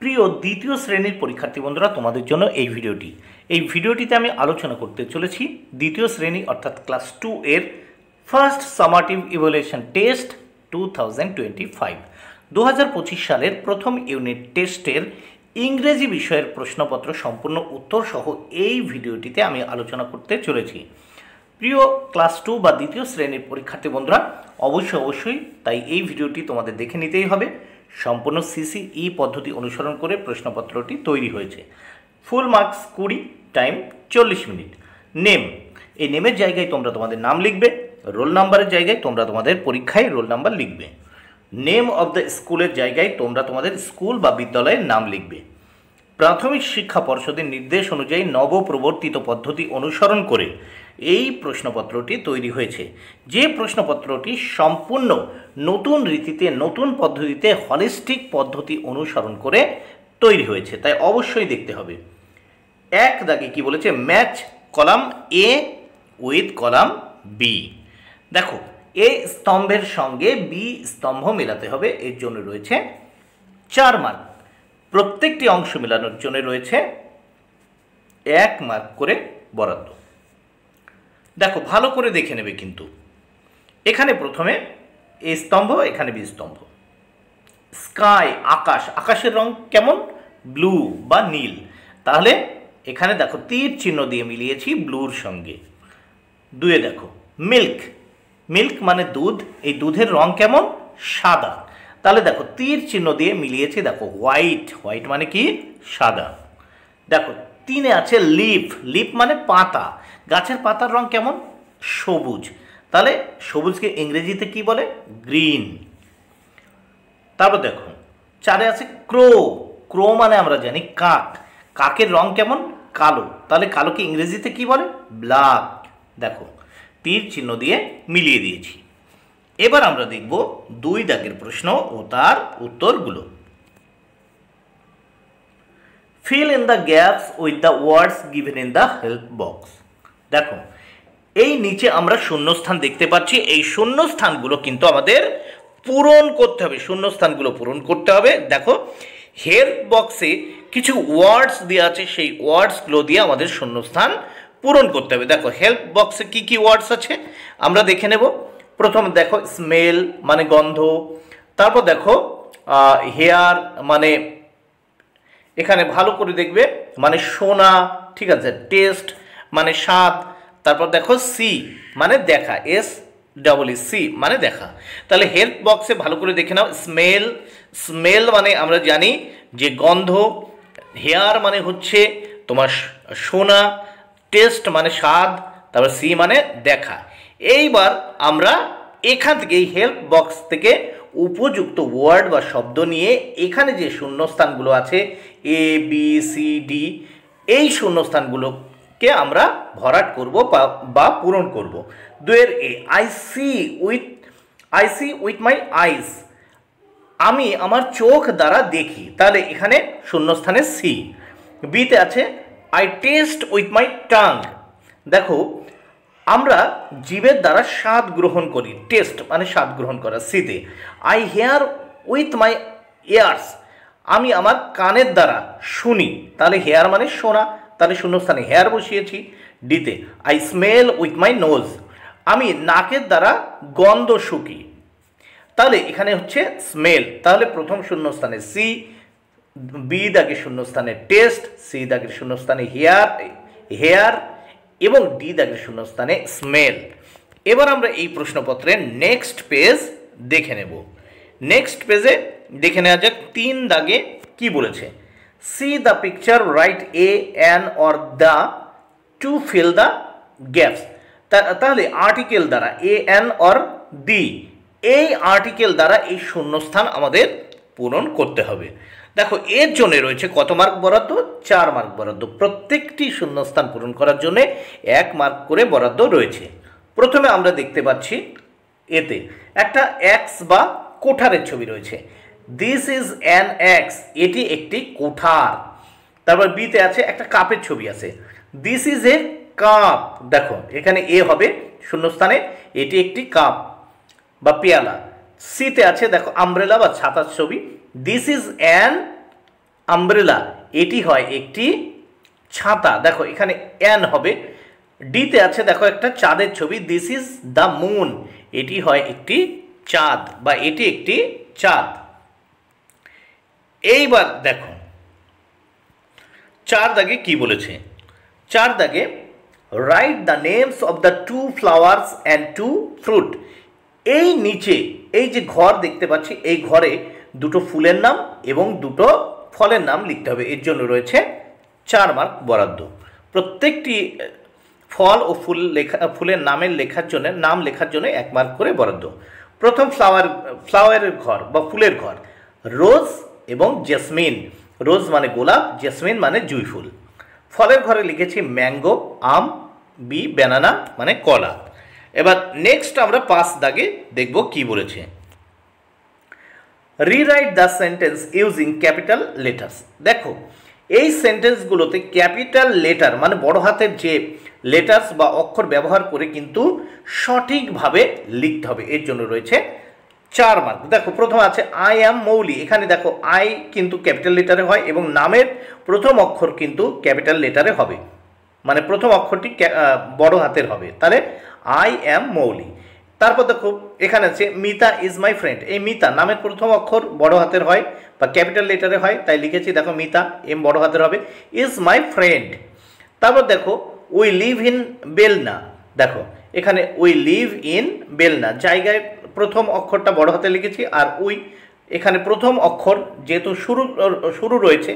প্রিয় দ্বিতীয় শ্রেণীর পরীক্ষার্থী বন্ধুরা, তোমাদের জন্য এই ভিডিওটিতে আমি আলোচনা করতে চলেছি দ্বিতীয় শ্রেণী অর্থাৎ ক্লাস 2 এর ফার্স্ট সামাটিভ ইভ্যালুয়েশন টেস্ট 2025 2025 সালের প্রথম ইউনিট টেস্টের ইংরেজি বিষয়ের প্রশ্নপত্র সম্পূর্ণ উত্তর সহ এই ভিডিওটিতে আমি আলোচনা করতে চলেছি। প্রিয় ক্লাস 2 বা দ্বিতীয় শ্রেণীর পরীক্ষার্থী বন্ধুরা, অবশ্যই তাই এই ভিডিওটি তোমাদের দেখে নিতেই হবে। সম্পূর্ণ সিসিই পদ্ধতি অনুসরণ করে প্রশ্নপত্রটি তৈরি হয়েছে। Full marks 20, time 40 minute. Name, এই নেমের জায়গায় তোমরা তোমাদের নাম লিখবে। রোল নাম্বারের জায়গায় তোমরা তোমাদের পরীক্ষায় রোল নাম্বার লিখবে। নেম অব দ্য স্কুলের জায়গায় তোমরা তোমাদের স্কুল বা বিদ্যালয়ের নাম লিখবে। প্রাথমিক শিক্ষা পর্ষদের নির্দেশ অনুযায়ী নবপ্রবর্তিত পদ্ধতি অনুসরণ করে এই প্রশ্নপত্রটি তৈরি হয়েছে। যে প্রশ্নপত্রটি সম্পূর্ণ নতুন রীতিতে, নতুন পদ্ধতিতে, হলিস্টিক পদ্ধতি অনুসরণ করে তৈরি হয়েছে, তাই অবশ্যই দেখতে হবে। এক দাগে কি বলেছে, match column A with column B. দেখো, এ স্তম্ভের সঙ্গে বি স্তম্ভ মেলাতে হবে, এর জন্য রয়েছে 4 মার্ক। প্রত্যেকটি অংশ মেলানোর জন্য রয়েছে 1 মার্ক করে বরাদ্দ। দেখো, ভালো করে দেখে নেবে কিন্তু। এখানে প্রথমে এ স্তম্ভ, এখানে বি স্তম্ভ। স্কাই, আকাশ, আকাশের রং কেমন? ব্লু বা নীল। তাহলে এখানে দেখো তীর চিহ্ন দিয়ে মিলিয়েছি ব্লুর সঙ্গে। 2 দেখো মিল্ক, মিল্ক মানে দুধ, এই দুধের রং কেমন? সাদা। তাহলে দেখো তীর চিহ্ন দিয়ে মিলিয়েছি, দেখো হোয়াইট, হোয়াইট মানে কি? সাদা। দেখো 3 আছে লিফ, লিফ মানে পাতা, গাছের পাতার রং কেমন? সবুজ। তাহলে সবুজকে ইংরেজিতে কি বলে? গ্রিন। তারপর দেখো 4 আছে ক্রো, ক্রো মানে আমরা জানি কাক, কাকের রং কেমন? কালো। তাহলে কালোকে ইংরেজিতে কি বলে? ব্ল্যাক। দেখো তীর চিহ্ন দিয়ে মিলিয়ে দিয়েছি। এবার আমরা দেখব 2 দাগের প্রশ্ন ও তার উত্তরগুলো। Fill in the gaps with the words given in the help box. দেখো এই নিচে আমরা শূন্যস্থান দেখতে পাচ্ছি, এই শূন্যস্থানগুলো কিন্তু আমাদের পূরণ করতে হবে, শূন্যস্থানগুলো পূরণ করতে হবে। দেখো হেল্প বক্সে কিছু ওয়ার্ডস দেওয়া আছে, সেই ওয়ার্ডসগুলো দিয়ে আমাদের শূন্যস্থান পূরণ করতে হবে। দেখো হেল্প বক্সে কি কি ওয়ার্ডস আছে আমরা দেখে নেব। প্রথম দেখো স্মেল মানে গন্ধ, তারপর দেখো হেয়ার মানে, এখানে ভালো করে দেখবে, মানে শোনা, ঠিক আছে। টেস্ট মানে স্বাদ। তারপর দেখো সি মানে দেখা, SEE মানে দেখা। তাহলে হেল্প বক্সে ভালো করে দেখে নাও। স্মেল, স্মেল মানে আমরা জানি যে গন্ধ। হেয়ার মানে হচ্ছে তোমার শোনা। টেস্ট মানে স্বাদ। তারপর সি মানে দেখা। এইবার আমরা এখান থেকে এই হেল্প বক্স থেকে উপযুক্ত ওয়ার্ড বা শব্দ নিয়ে এখানে যে শূন্যস্থানগুলো আছে ABCD, এই শূন্যস্থানগুলোকে আমরা ভরাট করব বা পূরণ করব। 2 এর এ, আই সি উইথ মাই আইস, আমি আমার চোখ দ্বারা দেখি। তাহলে এখানে শূন্যস্থানে সি। বিতে আছে I test with my tongue. দেখো আমরা জিভের দ্বারা স্বাদ গ্রহণ করি, টেস্ট মানে স্বাদ গ্রহণ করা। সিতে I hear with my ears, আমি আমার কানের দ্বারা শুনি। তাহলে হেয়ার মানে শোনা, তাহলে শূন্যস্থানে হেয়ার বসিয়েছি। ডিতে I smell with my nose, আমি নাকের দ্বারা গন্ধ শুকি। তাহলে এখানে হচ্ছে স্মেল, তাহলে প্রথম শূন্যস্থানে সি, বি দাগের শূন্যস্থানে টেস্ট, সি দাগের শূন্যস্থানে হেয়ার এবং ডি দাগের শূন্যস্থানে স্মেল। এবার আমরা এই প্রশ্নপত্রের নেক্সট পেজ দেখে নেব। নেক্সট পেজে দেখে নেওয়া যাক 3 দাগে কি বলেছে। See the picture, write a, an or the to fill the gaps. তাহলে আর্টিকেল দ্বারা এ, অ্যান অর দি, এই আর্টিকেল দ্বারা এই শূন্যস্থান আমাদের পূরণ করতে হবে। দেখো এর জন্য রয়েছে কত মার্ক বরাদ্দ? 4 মার্ক বরাদ্দ। প্রত্যেকটি শূন্যস্থান পূরণ করার জন্য 1 মার্ক করে বরাদ্দ রয়েছে। প্রথমে আমরা দেখতে পাচ্ছি এতে একটা এক্স বা কোঠারের ছবি রয়েছে। দিস ইজ অ্যান এক্স, এটি একটি কোঠার। তারপর বিতে আছে একটা কাপের ছবি আছে। দিস ইজ এ কাপ, দেখো এখানে এ হবে শূন্যস্থানে, এটি একটি কাপ বা পেয়ালা। সিতে আছে দেখো আমব্রেলা বা ছাতার ছবি। দিস ইজ অ্যান আমব্রেলা এটি হয় একটি ছাতা। দেখো এখানে অ্যান হবে। ডিতে আছে দেখো একটা চাঁদের ছবি, দিস ইজ দ্য মুন, এটি হয় একটি চাঁদ বা এটি একটি চাঁদ। এইবার দেখো 4 দাগে কি বলেছে, 4 দাগে write the names of the 2 flowers and 2 fruit. এই নিচে এই যে ঘর দেখতে পাচ্ছি, এই ঘরে দুটো ফুলের নাম এবং দুটো ফলের নাম লিখতে হবে। এর জন্য রয়েছে 4 মার্ক বরাদ্দ। প্রত্যেকটি ফল ও ফুলের নামের লেখার জন্য, নাম লেখার জন্য 1 মার্ক করে বরাদ্দ। প্রথম ফ্লাওয়ারের ঘর বা ফুলের ঘর, রোজ এবং জেসমিন। রোজ মানে গোলাপ, জেসমিন মানে জুঁই ফুল। ফলের ঘরে লিখেছি ম্যাঙ্গো, আম, বি ব্যানানা মানে কলা। এবার নেক্সট আমরা 5 দাগে দেখব কি বলেছে। Rewrite the sentence using capital letters. দেখো এই সেন্টেন্সগুলোতে ক্যাপিটাল লেটার মানে বড় হাতের যে লেটার্স বা অক্ষর ব্যবহার করে কিন্তু সঠিকভাবে লিখতে হবে। এর জন্য রয়েছে 4 মার্ক। দেখো প্রথম আছে আই অ্যাম মৌলি। এখানে দেখো আই কিন্তু ক্যাপিটাল লেটারে হয় এবং নামের প্রথম অক্ষর কিন্তু ক্যাপিটাল লেটারে হবে, মানে প্রথম অক্ষরটি বড় হাতের হবে, তাহলে আই অ্যাম মৌলি। তারপর দেখো এখানে আছে মিতা ইজ মাই ফ্রেন্ড। এই মিতা নামের প্রথম অক্ষর বড় হাতের হয় বা ক্যাপিটাল লেটারে হয়, তাই লিখেছি দেখো মিতা, এম বড় হাতের হবে, ইজ মাই ফ্রেন্ড। তারপর দেখো উই লিভ ইন বেলনা। দেখো এখানে উই লিভ ইন বেলনা, জায়গায় প্রথম অক্ষরটা বড় হাতে লিখেছি, আর উই এখানে প্রথম অক্ষর যেহেতু শুরু রয়েছে,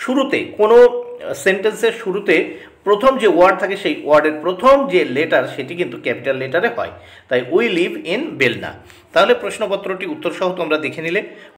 শুরুতে কোনো সেন্টেন্সের শুরুতে প্রথম যে ওয়ার্ড থাকে সেই ওয়ার্ডের প্রথম যে লেটার সেটি কিন্তু ক্যাপিটাল লেটারে হয়, তাই উই লিভ ইন বেলনা। তাহলে প্রশ্নপত্রটি উত্তর সহ তোমরা দেখে নিলে।